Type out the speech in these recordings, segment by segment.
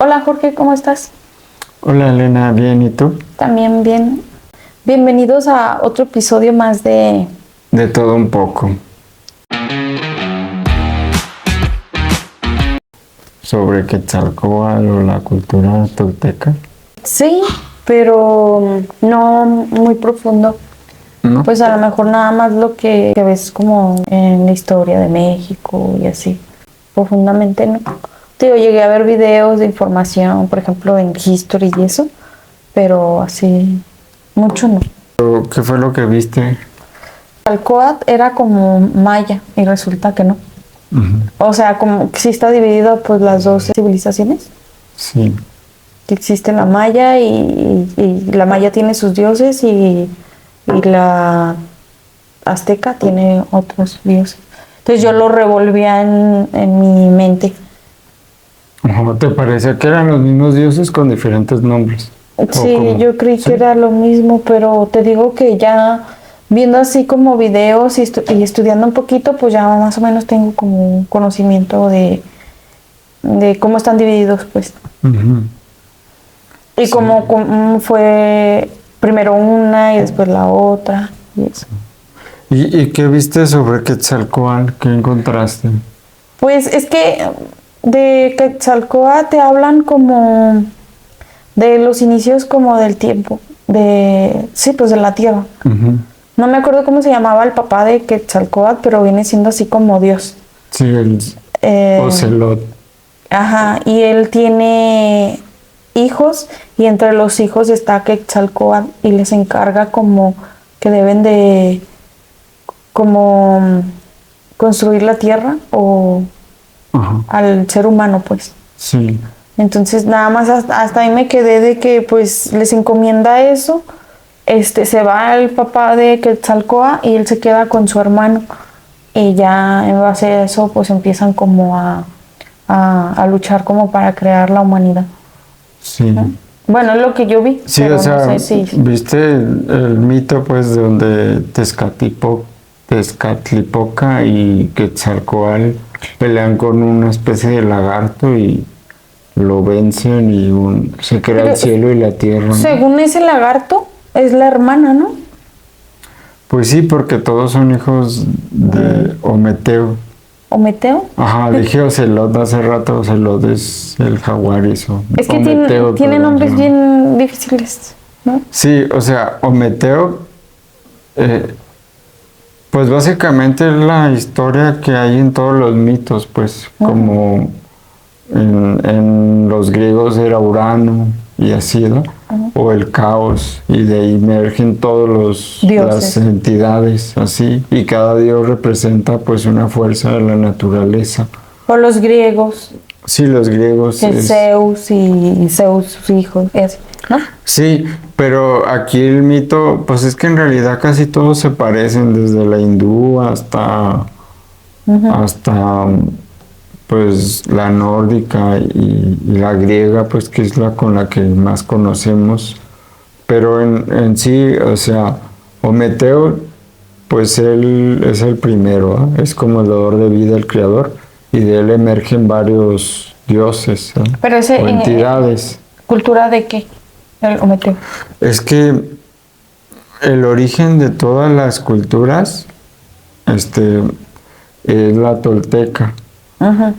Hola Jorge, ¿cómo estás? Hola Elena, bien, ¿y tú? También bien. Bienvenidos a otro episodio más de... De todo un poco. Sobre Quetzalcóatl o la cultura tolteca, Sí, pero no muy profundo. ¿no? Pues a lo mejor nada más lo que ves como en la historia de México y así. Profundamente no. Digo, llegué a ver videos de información, por ejemplo, en History y eso, pero así mucho no. Pero, ¿qué fue lo que viste? Alcoat era como maya y resulta que no. Ujú. O sea, como que sí está dividido pues las dos civilizaciones. Sí, Que existe la maya y la maya tiene sus dioses y la azteca tiene otros dioses. Entonces yo lo revolvía en mi mente. Ojo, ¿te parecía que eran los mismos dioses con diferentes nombres? ¿O Sí, cómo? yo creí ¿Sí? que era lo mismo, pero te digo que ya viendo así como videos y estudiando un poquito, pues ya más o menos tengo como un conocimiento de cómo están divididos, pues. Ujú. Y Sí. cómo fue primero una y después la otra y eso. ¿Y qué viste sobre Quetzalcóatl? ¿Qué encontraste? Pues es que de Quetzalcóatl te hablan como de los inicios como del tiempo, sí, pues de la tierra. Ujú. No me acuerdo cómo se llamaba el papá de Quetzalcóatl, pero viene siendo así como Dios. Sí, el Eh, Ocelot. ajá, y él tiene hijos y entre los hijos está Quetzalcóatl y les encarga como que deben de como construir la tierra o Ajá. al ser humano, pues. Sí. Entonces nada más hasta ahí me quedé de que pues les encomienda eso. Se va el papá de Quetzalcóatl y él se queda con su hermano. Y ya en base a eso pues empiezan como a luchar como para crear la humanidad. Sí. ¿No? Bueno, es lo que yo vi, Sí, o pero no sea, sé si... viste el mito pues de donde Tezcatlipoca y Quetzalcóatl pelean con una especie de lagarto y lo vencen y se crea el Pero cielo y la tierra, ¿no? según ese lagarto, es la hermana, ¿no? Pues sí, porque todos son hijos de Ometeo. Ometeo. Ajá, dije Ocelot hace rato, Ocelot es el jaguar y eso. Es que Ometeo, tiene perdón, nombres ¿no? bien difíciles, ¿no? Sí, o sea, Ometeo, eh, pues básicamente es la historia que hay en todos los mitos, pues como en los griegos era Urano y así, ¿no? O el caos, y de ahí emergen todos las Dioses. entidades así, y cada dios representa pues una fuerza de la naturaleza. O los griegos, Sí, los griegos que es... Zeus y Zeus, sus hijos, y así, ¿no? Sí, pero aquí el mito, pues es que en realidad casi todos se parecen, desde la hindú hasta pues la nórdica y la griega, pues que es la con la que más conocemos. Pero en sí, o sea, Ometeo, pues él es el primero, ¿ah? Es como el dador de vida, el creador, y de él emergen varios dioses, ¿ah? Pero ese, O entidades. ¿cultura de qué? El Ometeo. Es que el origen de todas las culturas, es la tolteca. Ajá.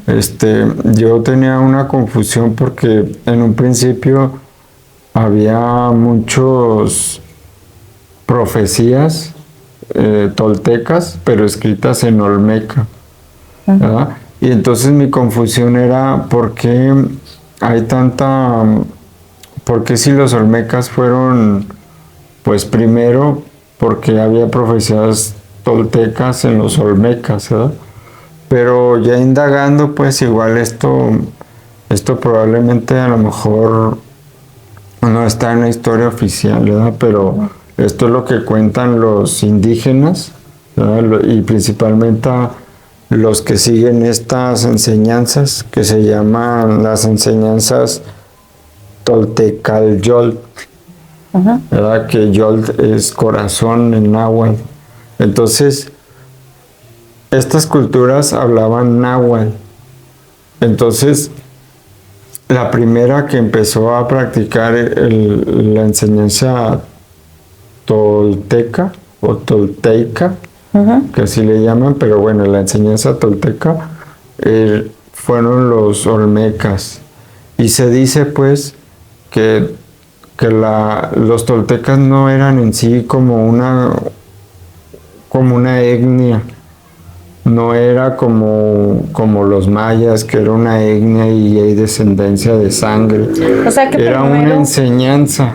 Yo tenía una confusión porque en un principio había muchos profecías toltecas, pero escritas en olmeca, ¿verdad? Y entonces mi confusión era por qué hay tanta, por qué si los olmecas fueron, pues primero, porque había profecías toltecas en los olmecas, ¿verdad? Pero ya indagando, pues igual esto probablemente a lo mejor no está en la historia oficial, ¿verdad? Pero esto es lo que cuentan los indígenas, ¿verdad? Y principalmente los que siguen estas enseñanzas que se llaman las enseñanzas Toltecayoltl, ¿verdad? Que Yolt es corazón en náhuatl. Entonces, estas culturas hablaban náhuatl. Entonces, la primera que empezó a practicar la enseñanza tolteca o tolteica, que así le llaman, pero bueno, la enseñanza tolteca fueron los olmecas. Y se dice pues que los toltecas no eran en sí como una etnia, no era como los mayas, que era una etnia y hay descendencia de sangre. O sea que era primero, una enseñanza.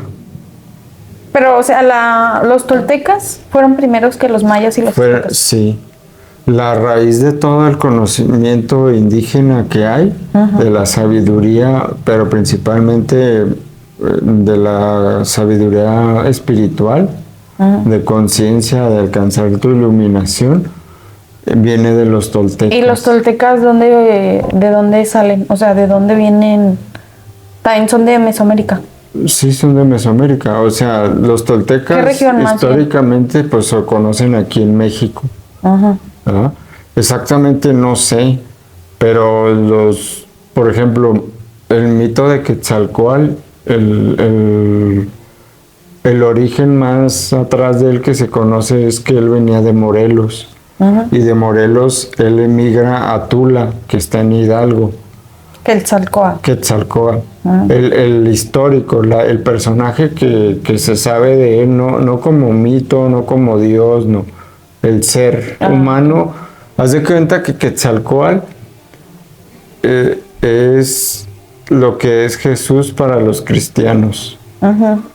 Pero, o sea, los toltecas fueron primeros que los mayas y los aztecas. Sí. La raíz de todo el conocimiento indígena que hay, de la sabiduría, pero principalmente de la sabiduría espiritual, de conciencia, de alcanzar tu iluminación, viene de los toltecas. ¿Y los toltecas de dónde salen? O sea, ¿de dónde vienen? También son de Mesoamérica. Sí, son de Mesoamérica. O sea, los toltecas ¿Qué región más históricamente pues se conocen aquí en México. ¿Verdad? Exactamente no sé, pero por ejemplo, el mito de Quetzalcóatl, el origen más atrás de él que se conoce es que él venía de Morelos. Y de Morelos él emigra a Tula, que está en Hidalgo. Quetzalcóatl. El histórico, el personaje que se sabe de él, no como mito, no como Dios, no. El ser humano. Haz de cuenta que Quetzalcóatl es lo que es Jesús para los cristianos.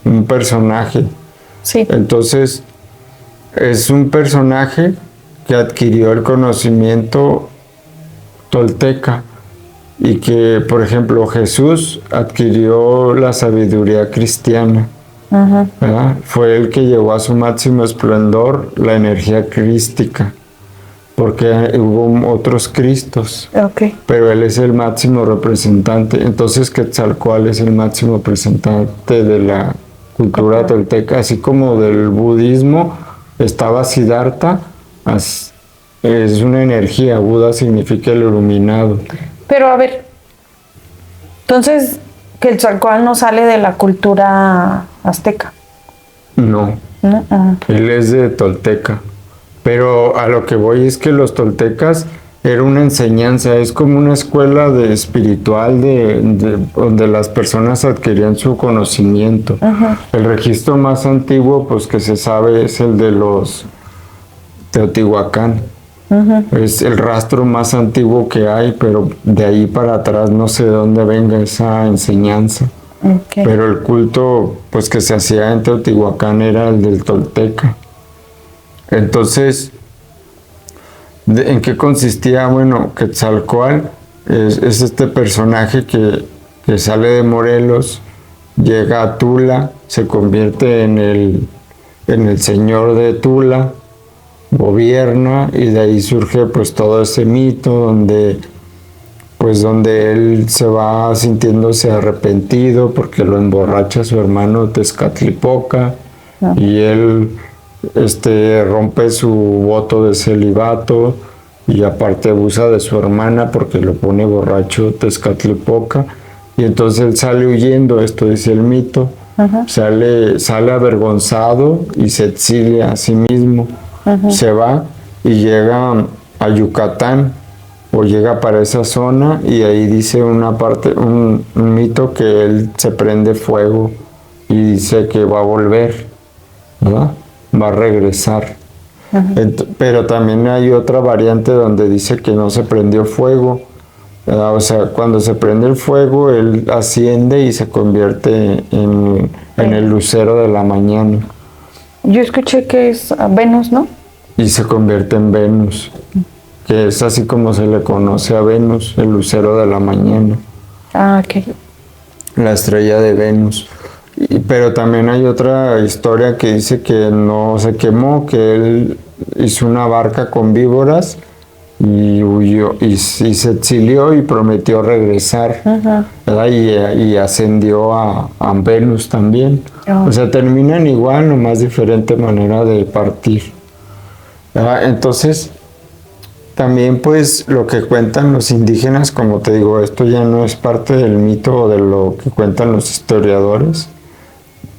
Un personaje. Sí. Entonces, es un personaje que adquirió el conocimiento tolteca y que, por ejemplo, Jesús adquirió la sabiduría cristiana. ¿Verdad? Fue el que llevó a su máximo esplendor la energía crística, porque hubo otros Cristos, pero él es el máximo representante. Entonces Quetzalcóatl es el máximo representante de la cultura tolteca, así como del budismo estaba Siddhartha, es una energía. Buda significa el iluminado. Pero a ver, entonces Quetzalcóatl no sale de la cultura azteca. No. Él es de tolteca. Pero a lo que voy es que los toltecas era una enseñanza, es como una escuela espiritual donde las personas adquirían su conocimiento. El registro más antiguo pues que se sabe es el de los Teotihuacán. Es el rastro más antiguo que hay, pero de ahí para atrás no sé de dónde venga esa enseñanza. Pero el culto pues que se hacía en Teotihuacán era el del tolteca. Entonces, ¿en qué consistía? Bueno, Quetzalcóatl es este personaje que sale de Morelos, llega a Tula, se convierte en el señor de Tula, gobierna, y de ahí surge pues todo ese mito donde él se va sintiéndose arrepentido porque lo emborracha su hermano Tezcatlipoca, y él rompe su voto de celibato y aparte abusa de su hermana porque lo pone borracho Tezcatlipoca, y entonces él sale huyendo, esto dice el mito, sale avergonzado y se exilia a sí mismo, se va y llega a Yucatán o llega para esa zona, y ahí dice un mito que él se prende fuego y dice que va a volver, ¿verdad? Va a regresar. Pero también hay otra variante donde dice que no se prendió fuego, ¿verdad? O sea, cuando se prende el fuego, él asciende y se convierte en el lucero de la mañana. Yo escuché que es Venus, ¿no? Y se convierte en Venus, que es así como se le conoce a Venus, el lucero de la mañana. La estrella de Venus. Pero también hay otra historia que dice que no se quemó, que él hizo una barca con víboras y huyó, y se exilió y prometió regresar, ¿verdad? Y ascendió a Venus también. O sea, terminan igual, nomás diferente manera de partir, ¿verdad? Entonces, también pues lo que cuentan los indígenas, como te digo, esto ya no es parte del mito o de lo que cuentan los historiadores.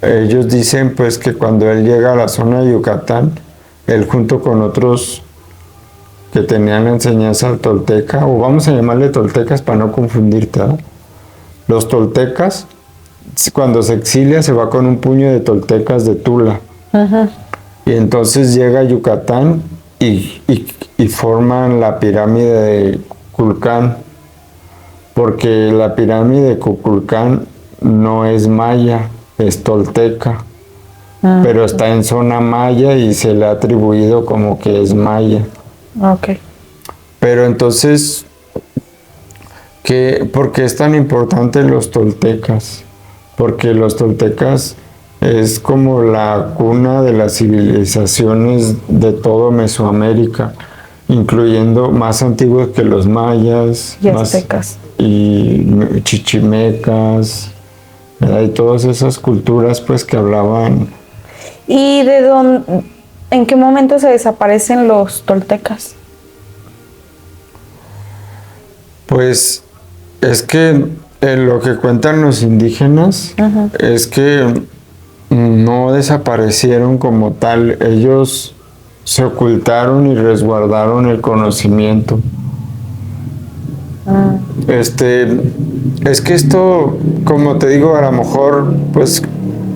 Ellos dicen pues que cuando él llega a la zona de Yucatán, él junto con otros que tenían la enseñanza tolteca, o vamos a llamarle toltecas para no confundirte, ¿verdad? Los toltecas, cuando se exilia, se va con un puño de toltecas de Tula. Ajá. Y entonces llega a Yucatán y forman la pirámide de Kukulcán, porque la pirámide de Kukulcán no es maya, es tolteca, pero está en zona maya y se le ha atribuido como que es maya. Ok. Pero entonces, ¿por qué es tan importante los toltecas? Porque los toltecas es como la cuna de las civilizaciones de todo Mesoamérica, incluyendo más antiguos que los mayas, Y aztecas. y chichimecas, ¿verdad? Y todas esas culturas pues que hablaban. ¿Y de dónde, en qué momento se desaparecen los toltecas? Pues es que lo que cuentan los indígenas es que no desaparecieron como tal, ellos se ocultaron y resguardaron el conocimiento. Es que esto, como te digo, a lo mejor, pues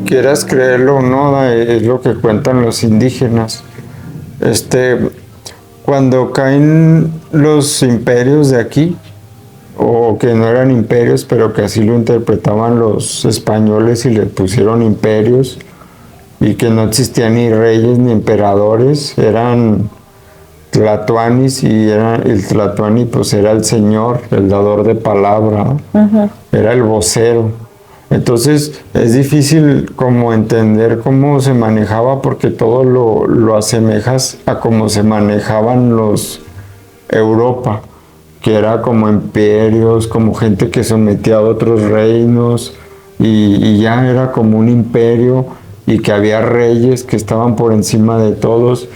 quieras creerlo o no, es lo que cuentan los indígenas. Cuando caen los imperios de aquí, o que no eran imperios, pero que así lo interpretaban los españoles y le pusieron imperios, y que no existían ni reyes ni emperadores, eran tlatoanis, y el tlatoani pues era el señor, el dador de palabra, era el vocero. Entonces es difícil como entender cómo se manejaba, porque todo lo asemejas a cómo se manejaban los Europa, que era como imperios, como gente que sometía a otros reinos, y ya era como un imperio, y que había reyes que estaban por encima de todos.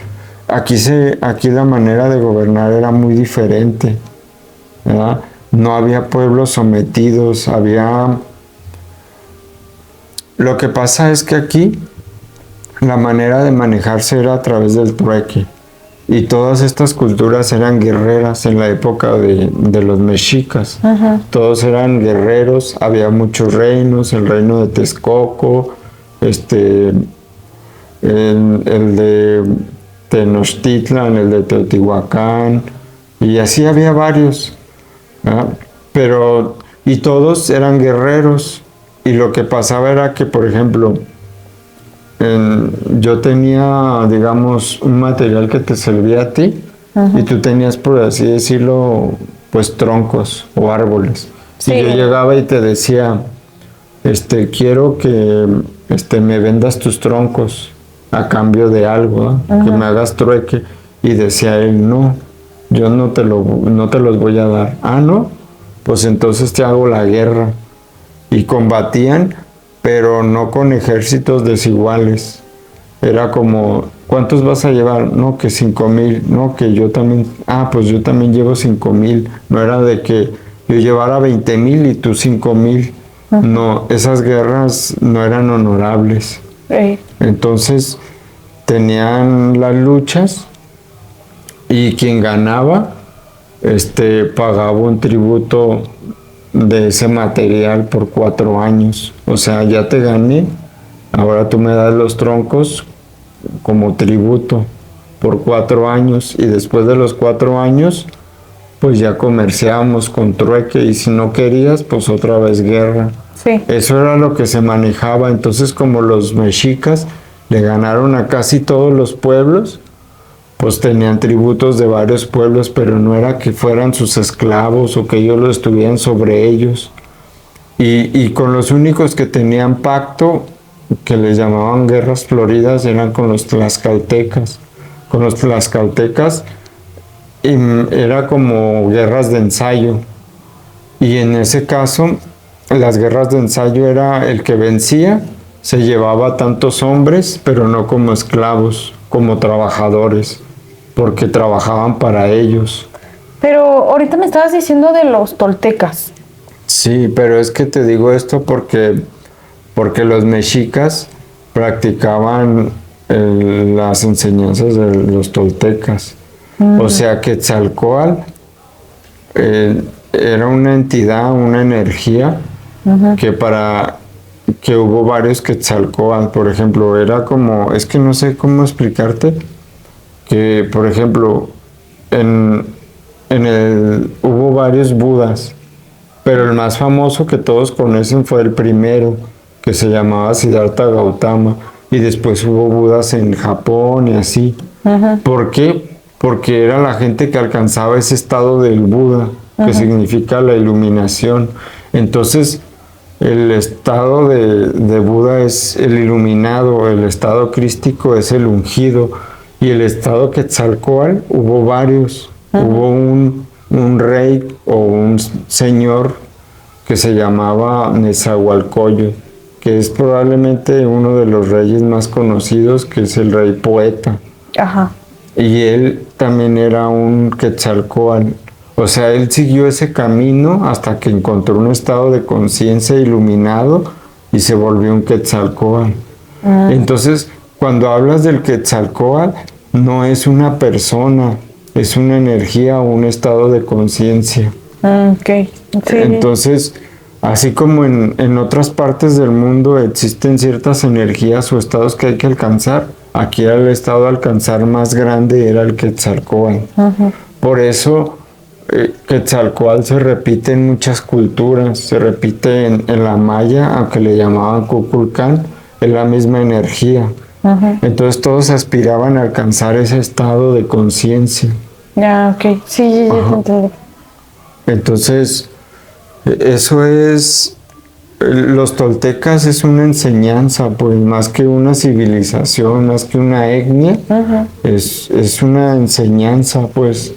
Aquí la manera de gobernar era muy diferente, ¿verdad? No había pueblos sometidos, Lo que pasa es que aquí la manera de manejarse era a través del trueque. Y todas estas culturas eran guerreras en la época de los mexicas. Todos eran guerreros, había muchos reinos, el reino de Texcoco, el de Tenochtitlan, el de Teotihuacán, y así había varios, ¿verdad? Y todos eran guerreros, y lo que pasaba era que, por ejemplo, yo tenía, digamos, un material que te servía a ti, y tú tenías, por así decirlo, pues troncos o árboles. Sí. Y yo llegaba y te decía, quiero que me vendas tus troncos a cambio de algo, que me hagas trueque. Y decía él, no, yo no te los voy a dar. Ah, ¿no? Pues entonces te hago la guerra. Y combatían, pero no con ejércitos desiguales. Era como, ¿cuántos vas a llevar? No, que 5,000. No, que yo también, pues yo también llevo 5,000. No era de que yo llevara 20,000 y tú 5,000. No, esas guerras no eran honorables. Entonces tenían las luchas, y quien ganaba pagaba un tributo de ese material por 4 años. O sea, ya te gané, ahora tú me das los troncos como tributo por 4 años, y después de los 4 años pues ya comerciábamos con trueque, y si no querías, pues otra vez guerra. Sí. Eso era lo que se manejaba. Entonces, como los mexicas le ganaron a casi todos los pueblos, pues tenían tributos de varios pueblos, pero no era que fueran sus esclavos o que ellos lo estuvieran sobre ellos. Y con los únicos que tenían pacto, que les llamaban guerras floridas, eran con los tlaxcaltecas. Con los tlaxcaltecas era como guerras de ensayo. Y en ese caso, las guerras de ensayo era el que vencía, se llevaba tantos hombres, pero no como esclavos, como trabajadores, porque trabajaban para ellos. Pero ahorita me estabas diciendo de los toltecas. Sí, pero es que te digo esto porque los mexicas practicaban las enseñanzas de los toltecas. O sea, Quetzalcóatl era una entidad, una energía que hubo varios Quetzalcóatl, por ejemplo, era como, es que no sé cómo explicarte, que por ejemplo, hubo varios Budas, pero el más famoso que todos conocen fue el primero, que se llamaba Siddhartha Gautama, y después hubo Budas en Japón y así. ¿Por qué? Porque era la gente que alcanzaba ese estado del Buda, que significa la iluminación. Entonces, el estado de Buda es el iluminado, el estado crístico es el ungido, y el estado Quetzalcóatl hubo varios. Hubo un rey o un señor que se llamaba Nezahualcóyotl, que es probablemente uno de los reyes más conocidos, que es el rey poeta. Ajá. Y él también era un Quetzalcóatl. O sea, él siguió ese camino hasta que encontró un estado de conciencia iluminado y se volvió un Quetzalcóatl. Entonces, cuando hablas del Quetzalcóatl, no es una persona, es una energía o un estado de conciencia. Ok. Sí. Entonces, así como en otras partes del mundo existen ciertas energías o estados que hay que alcanzar, aquí el estado a alcanzar más grande era el Quetzalcóatl. Por eso Quetzalcóatl se repite en muchas culturas, se repite en la maya, aunque le llamaban Kukulcán, es la misma energía. Entonces todos aspiraban a alcanzar ese estado de conciencia. Ya, ok. Sí, ya te entendí. Entonces, eso es, los toltecas es una enseñanza, pues más que una civilización, más que una etnia, es una enseñanza, pues,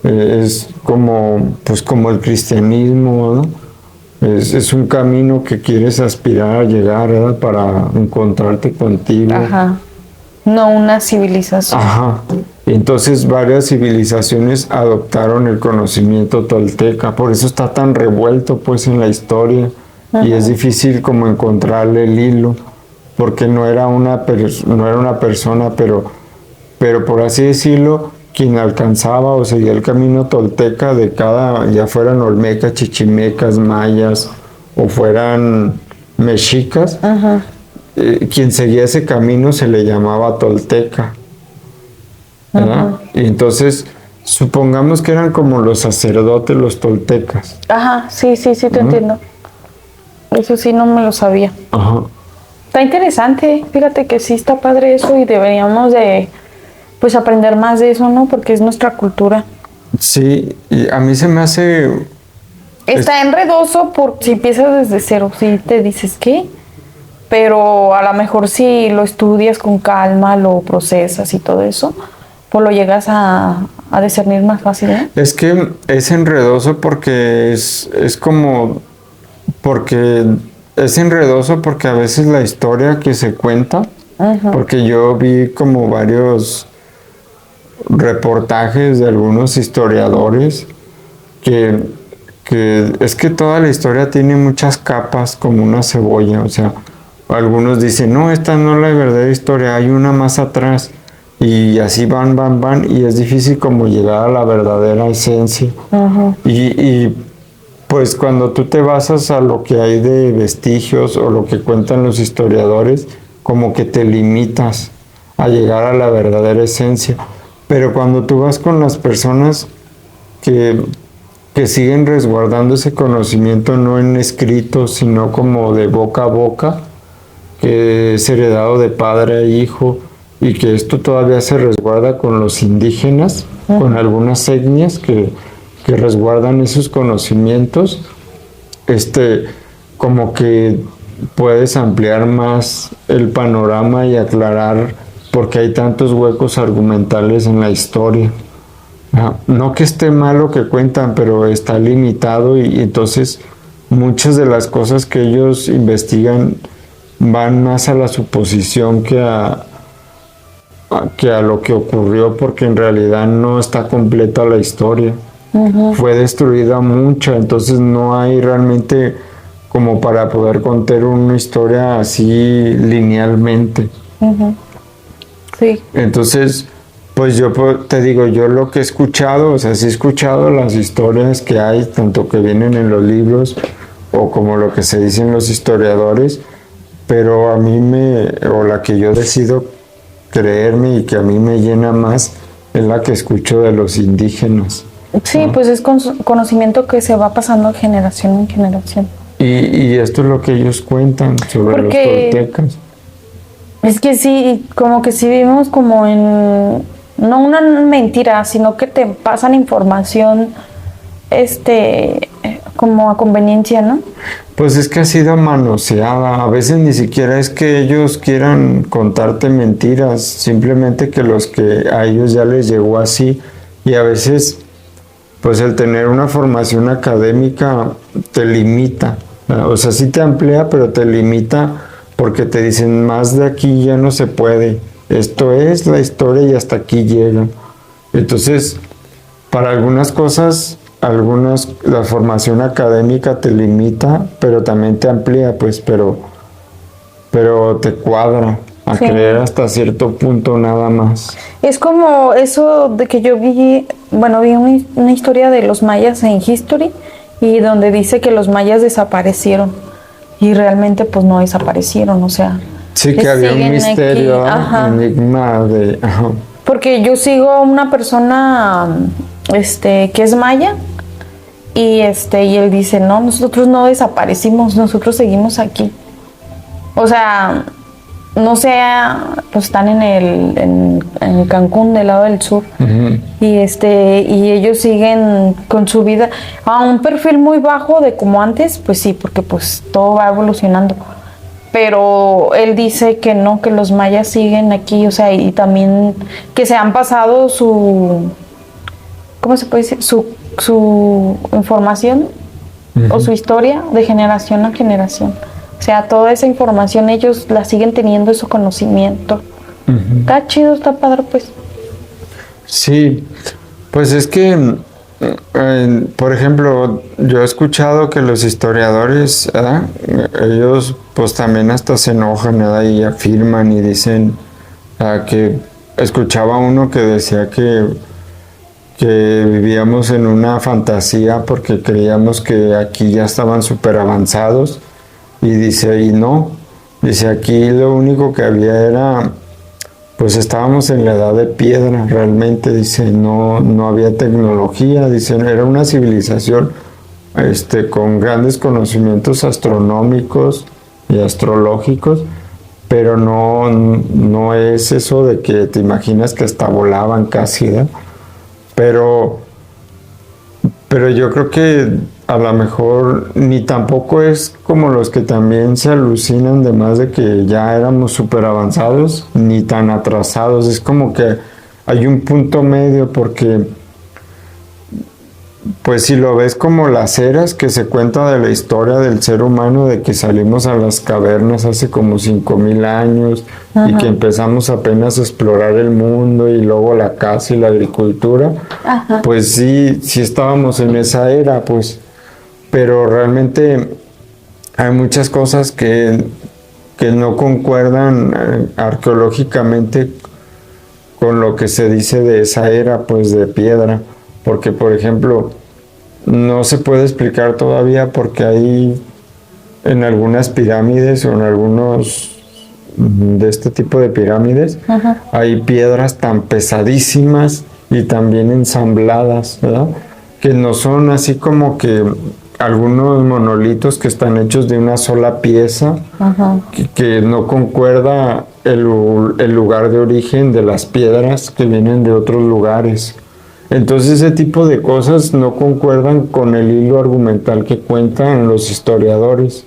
es como, pues, como el cristianismo, ¿no? Es un camino que quieres aspirar a llegar, ¿verdad? Para encontrarte contigo. Ajá. No una civilización. Ajá. Entonces varias civilizaciones adoptaron el conocimiento tolteca, por eso está tan revuelto pues en la historia y es difícil como encontrarle el hilo, porque no era una persona, pero por así decirlo, quien alcanzaba o seguía el camino tolteca de cada, ya fueran olmecas, chichimecas, mayas o fueran mexicas, quien seguía ese camino se le llamaba tolteca. ¿Verdad? Y entonces, supongamos que eran como los sacerdotes, los toltecas. Ajá, sí, te entiendo. Eso sí no me lo sabía. Ajá. Está interesante, fíjate que sí está padre eso y deberíamos de pues aprender más de eso, ¿no? Porque es nuestra cultura. Sí, y a mí se me hace... Está enredoso por si empiezas desde cero, si te dices qué, pero a lo mejor si lo estudias con calma, lo procesas y todo eso, pues lo llegas a discernir más fácil, ¿eh? Es que es enredoso porque es como... Porque es enredoso porque a veces la historia que se cuenta, porque yo vi como varios reportajes de algunos historiadores que es que toda la historia tiene muchas capas como una cebolla, o sea, algunos dicen, no, esta no es la verdadera historia, hay una más atrás, y así van, y es difícil como llegar a la verdadera esencia. Y pues cuando tú te basas a lo que hay de vestigios o lo que cuentan los historiadores, como que te limitas a llegar a la verdadera esencia. Pero cuando tú vas con las personas que siguen resguardando ese conocimiento no en escrito, sino como de boca a boca, que es heredado de padre a hijo, y que esto todavía se resguarda con los indígenas, con algunas etnias que resguardan esos conocimientos, como que puedes ampliar más el panorama y aclarar por qué hay tantos huecos argumentales en la historia. No que esté mal lo que cuentan, pero está limitado y entonces muchas de las cosas que ellos investigan van más a la suposición que a lo que ocurrió, porque en realidad no está completa la historia. Fue destruida mucha, entonces no hay realmente como para poder contar una historia así linealmente. Sí. Entonces, pues yo te digo, yo lo que he escuchado, o sea, sí he escuchado las historias que hay, tanto que vienen en los libros o como lo que se dicen los historiadores, pero a mí o la que yo decido creerme y que a mí me llena más, es la que escucho de los indígenas. Sí, ¿no? pues es conocimiento que se va pasando de generación en generación. Y esto es lo que ellos cuentan sobre los toltecas. Es que sí, como que sí vivimos como en, no una mentira, sino que te pasan información, como a conveniencia, ¿no? Pues es que ha sido manoseada, a veces ni siquiera es que ellos quieran contarte mentiras, simplemente que a ellos ya les llegó así, y a veces pues el tener una formación académica te limita, ¿verdad? O sea, sí te amplía, pero te limita porque te dicen más de aquí ya no se puede, esto es la historia y hasta aquí llega. Entonces, para algunas cosas, la formación académica te limita, pero también te amplía, pues, pero te cuadra a creer hasta cierto punto nada más. Es como eso de que yo vi, bueno, vi una historia de los mayas en History y donde dice que los mayas desaparecieron y realmente pues no desaparecieron, o sea. Sí, que había un misterio, enigma de... Porque yo sigo una persona que es maya y él dice, no, nosotros no desaparecimos, nosotros seguimos aquí. O sea, no sé, pues están en Cancún, del lado del sur, y ellos siguen con su vida a un perfil muy bajo de como antes, pues sí, porque pues todo va evolucionando. Pero él dice que no, que los mayas siguen aquí, o sea, y también que se han pasado ¿cómo se puede decir? Su información o su historia de generación a generación. O sea, toda esa información ellos la siguen teniendo, su conocimiento. Está chido, está padre, pues. Sí, pues es que, por ejemplo, yo he escuchado que los historiadores, ellos pues también hasta se enojan, y afirman y dicen que escuchaba uno que decía que vivíamos en una fantasía porque creíamos que aquí ya estaban súper avanzados. Y dice, y no, dice, aquí lo único que había era, pues estábamos en la edad de piedra, realmente, dice, no había tecnología, dice, era una civilización con grandes conocimientos astronómicos y astrológicos, pero no es eso de que te imaginas que hasta volaban casi, ¿no? Pero yo creo que a lo mejor ni tampoco es como los que también se alucinan de más de que ya éramos súper avanzados, ni tan atrasados. Es como que hay un punto medio porque, pues si lo ves como las eras que se cuenta de la historia del ser humano, de que salimos a las cavernas hace como 5,000 años y que empezamos apenas a explorar el mundo y luego la caza y la agricultura, pues sí estábamos en esa era, pues. Pero realmente hay muchas cosas que no concuerdan arqueológicamente con lo que se dice de esa era, pues, de piedra. Porque, por ejemplo, no se puede explicar todavía porque hay en algunas pirámides o en algunos de este tipo de pirámides, hay piedras tan pesadísimas y tan bien ensambladas, ¿verdad? Que no son así como que algunos monolitos que están hechos de una sola pieza, que no concuerda el lugar de origen de las piedras que vienen de otros lugares. Entonces ese tipo de cosas no concuerdan con el hilo argumental que cuentan los historiadores,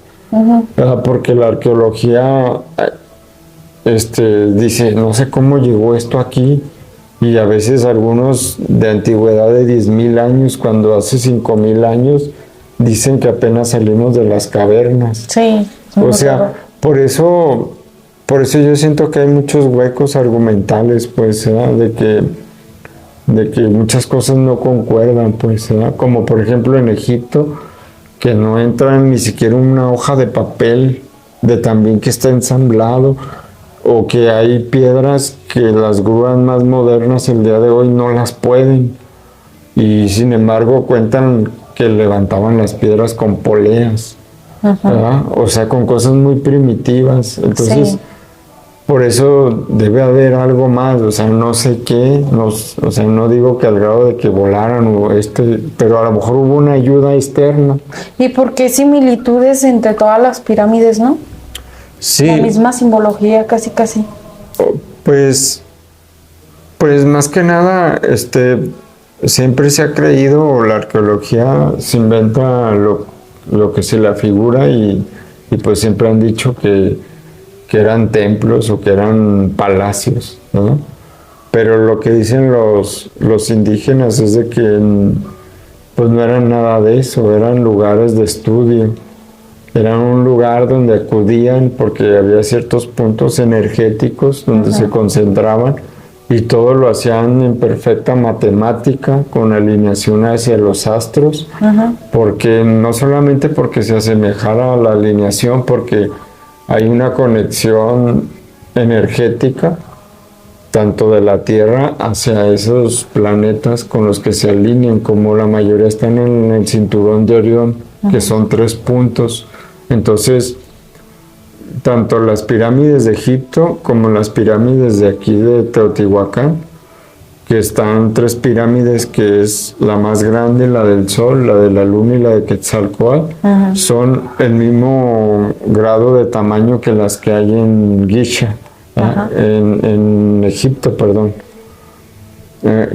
porque la arqueología dice, no sé cómo llegó esto aquí, y a veces algunos de antigüedad de 10,000 años, cuando hace 5,000 años, dicen que apenas salimos de las cavernas. Sí. O sea, por eso yo siento que hay muchos huecos argumentales, pues, de de que muchas cosas no concuerdan, pues, ¿verdad? Como por ejemplo en Egipto, que no entra ni siquiera una hoja de papel de tan bien que está ensamblado, o que hay piedras que las grúas más modernas el día de hoy no las pueden, y sin embargo cuentan que levantaban las piedras con poleas, ¿verdad? O sea, con cosas muy primitivas. Entonces, Sí. por eso debe haber algo más, o sea, no sé qué, o sea, no digo que al grado de que volaran pero a lo mejor hubo una ayuda externa. ¿Y por qué similitudes entre todas las pirámides, no? Sí, La misma simbología, casi, casi. pues, pues más que nada, siempre se ha creído, o la arqueología se inventa lo que se le afigura y pues siempre han dicho que eran templos o que eran palacios, ¿no? Pero lo que dicen los indígenas es de que pues no eran nada de eso, eran lugares de estudio. Era un lugar donde acudían porque había ciertos puntos energéticos donde se concentraban y todo lo hacían en perfecta matemática con alineación hacia los astros, porque no solamente porque se asemejara a la alineación, porque hay una conexión energética tanto de la Tierra hacia esos planetas con los que se alinean, como la mayoría están en el cinturón de Orión, que son 3 puntos. Entonces, tanto las pirámides de Egipto como las pirámides de aquí de Teotihuacán, que están 3 pirámides, que es la más grande, la del Sol, la de la Luna y la de Quetzalcóatl, son el mismo grado de tamaño que las que hay en Giza, en Egipto, perdón.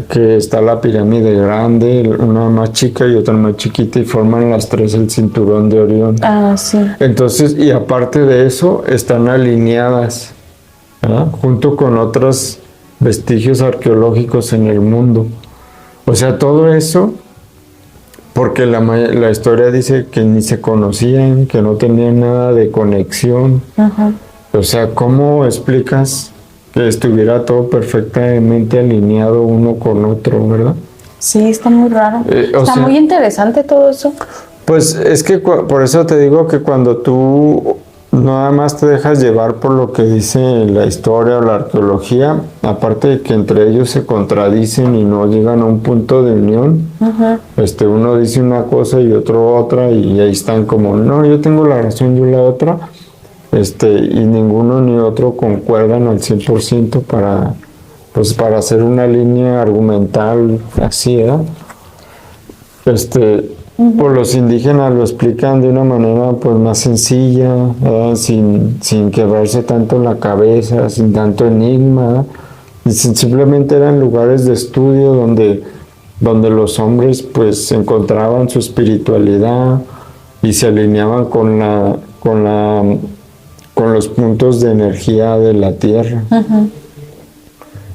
Que está la pirámide grande, una más chica y otra más chiquita, y forman las 3 el cinturón de Orión. Ah, sí. Entonces, y aparte de eso, están alineadas, ¿verdad? Junto con otros vestigios arqueológicos en el mundo. O sea, todo eso, porque la historia dice que ni se conocían, que no tenían nada de conexión. O sea, ¿cómo explicas que estuviera todo perfectamente alineado uno con otro, verdad? Sí, está muy raro. Está muy interesante todo eso. Pues es que por eso te digo que cuando tú nada más te dejas llevar por lo que dice la historia o la arqueología, aparte de que entre ellos se contradicen y no llegan a un punto de unión, uno dice una cosa y otro otra, y ahí están como, no, yo tengo la razón, yo la otra, y ninguno ni otro concuerdan al 100% para hacer una línea argumental así, ¿verdad? Pues los indígenas lo explican de una manera pues más sencilla, ¿verdad? Sin quebrarse tanto la cabeza, sin tanto enigma, ¿verdad? Simplemente eran lugares de estudio donde los hombres pues encontraban su espiritualidad y se alineaban con los puntos de energía de la Tierra.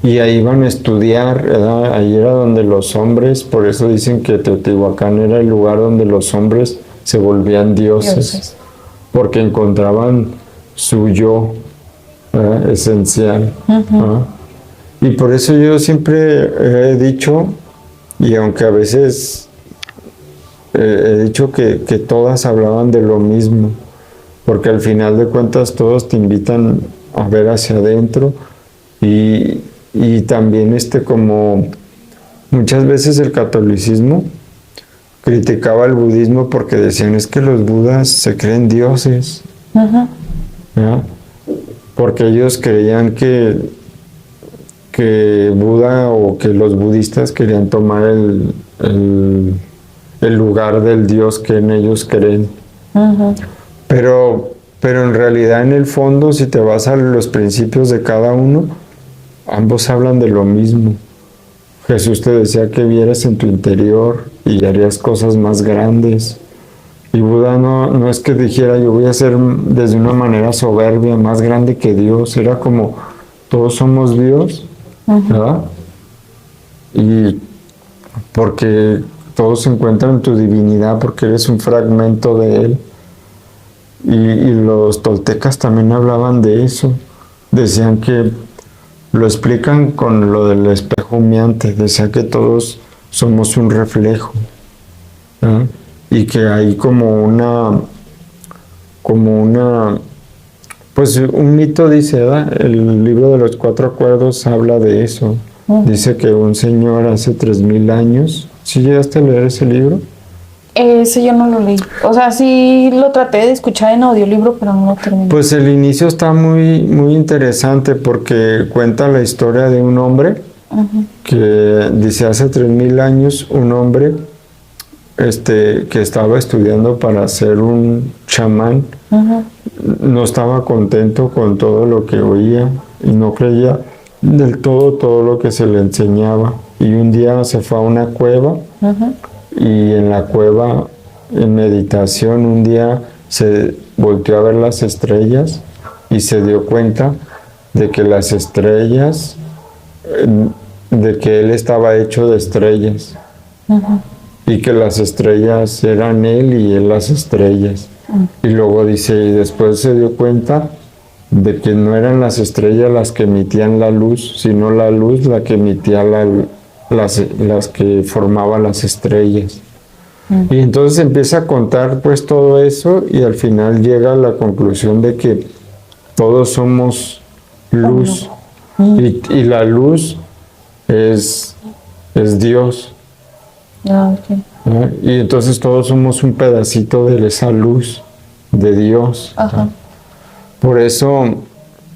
Y ahí iban a estudiar, ¿verdad? Ahí era donde los hombres, por eso dicen que Teotihuacán era el lugar donde los hombres se volvían dioses. Porque encontraban su yo, ¿verdad? Esencial. Y por eso yo siempre he dicho, y aunque a veces he dicho que todas hablaban de lo mismo, porque al final de cuentas todos te invitan a ver hacia adentro, y también como muchas veces el catolicismo criticaba al budismo porque decían es que los budas se creen dioses, ¿verdad? Porque ellos creían que Buda o que los budistas querían tomar el lugar del Dios que en ellos creen. Pero en realidad, en el fondo, si te vas a los principios de cada uno, ambos hablan de lo mismo. Jesús te decía que vieras en tu interior y harías cosas más grandes. Y Buda no es que dijera yo voy a ser desde una manera soberbia más grande que Dios. Era como todos somos Dios, ¿verdad? Y porque todos se encuentran en tu divinidad porque eres un fragmento de Él. Y los toltecas también hablaban de eso. Decían que lo explican con lo del espejo humeante, decía que todos somos un reflejo, ¿no? Y que hay pues un mito dice, ¿verdad? El libro de los 4 acuerdos habla de eso. Dice que un señor hace 3000 años, ¿sí llegaste a leer ese libro? Ese yo no lo leí. O sea, sí lo traté de escuchar en audiolibro, pero no lo terminé. Pues el inicio está muy, muy interesante porque cuenta la historia de un hombre que dice hace 3000 años un hombre que estaba estudiando para ser un chamán, no estaba contento con todo lo que oía y no creía del todo lo que se le enseñaba. Y un día se fue a una cueva y en la cueva, en meditación, un día se volteó a ver las estrellas y se dio cuenta de que las estrellas, de que él estaba hecho de estrellas. Y que las estrellas eran él y él las estrellas. Y luego dice, y después se dio cuenta de que no eran las estrellas las que emitían la luz, sino la luz la que emitía las que formaban las estrellas. Y entonces empieza a contar pues todo eso y al final llega a la conclusión de que todos somos luz. Y la luz es Dios. Okay. ¿No? Y entonces todos somos un pedacito de esa luz de Dios. Por eso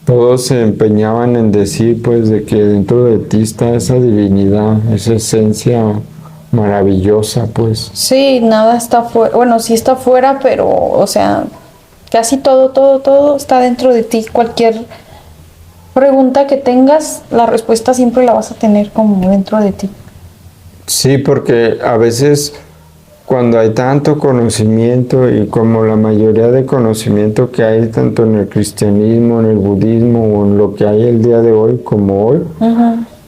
todos se empeñaban en decir pues de que dentro de ti está esa divinidad, esa esencia maravillosa pues. Sí, nada está fuera, bueno, sí está fuera, pero o sea, casi todo está dentro de ti. Cualquier pregunta que tengas, la respuesta siempre la vas a tener como dentro de ti. Sí, porque a veces cuando hay tanto conocimiento y como la mayoría de conocimiento que hay tanto en el cristianismo, en el budismo o en lo que hay el día de hoy como hoy,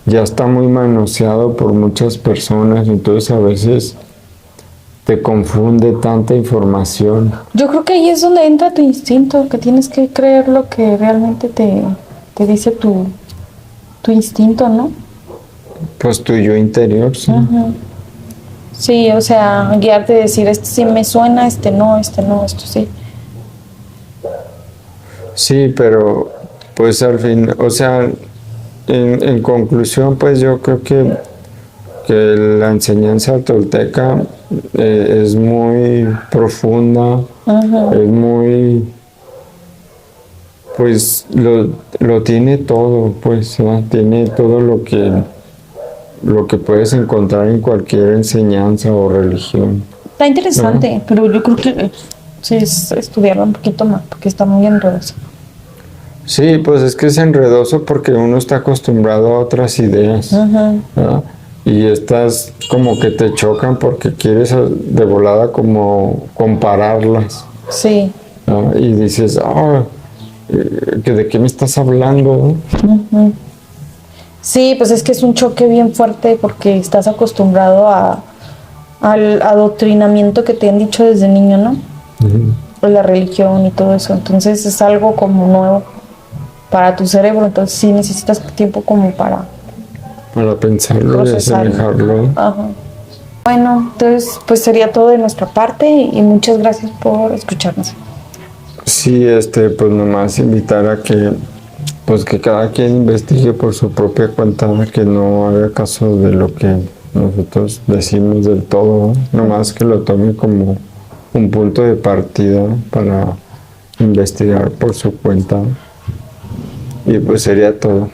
ya está muy manoseado por muchas personas, entonces a veces te confunde tanta información. Yo creo que ahí es donde entra tu instinto, que tienes que creer lo que realmente te dice tu instinto, ¿no? Pues tu yo interior, sí. Sí, o sea, guiarte y decir, este sí me suena, este no, esto sí. Sí, pero pues al fin, o sea, en conclusión, pues yo creo que la enseñanza tolteca es muy profunda, es muy, pues lo tiene todo, pues, ¿no? Tiene todo lo que puedes encontrar en cualquier enseñanza o religión. Está interesante, pero yo creo que sí es estudiarlo un poquito más, porque está muy enredoso. Sí, pues es que es enredoso porque uno está acostumbrado a otras ideas, ¿verdad? Y estas como que te chocan porque quieres de volada como compararlas. Sí. ¿No? Y dices, ¿de qué me estás hablando? Sí, pues es que es un choque bien fuerte porque estás acostumbrado al adoctrinamiento que te han dicho desde niño, ¿no? La religión y todo eso. Entonces es algo como nuevo para tu cerebro. Entonces sí necesitas tiempo como para Pensarlo y asimilarlo. Bueno, entonces pues sería todo de nuestra parte y muchas gracias por escucharnos. Sí, pues nomás invitar a que cada quien investigue por su propia cuenta, que no haga caso de lo que nosotros decimos del todo, nomás que lo tome como un punto de partida para investigar por su cuenta. Y pues sería todo.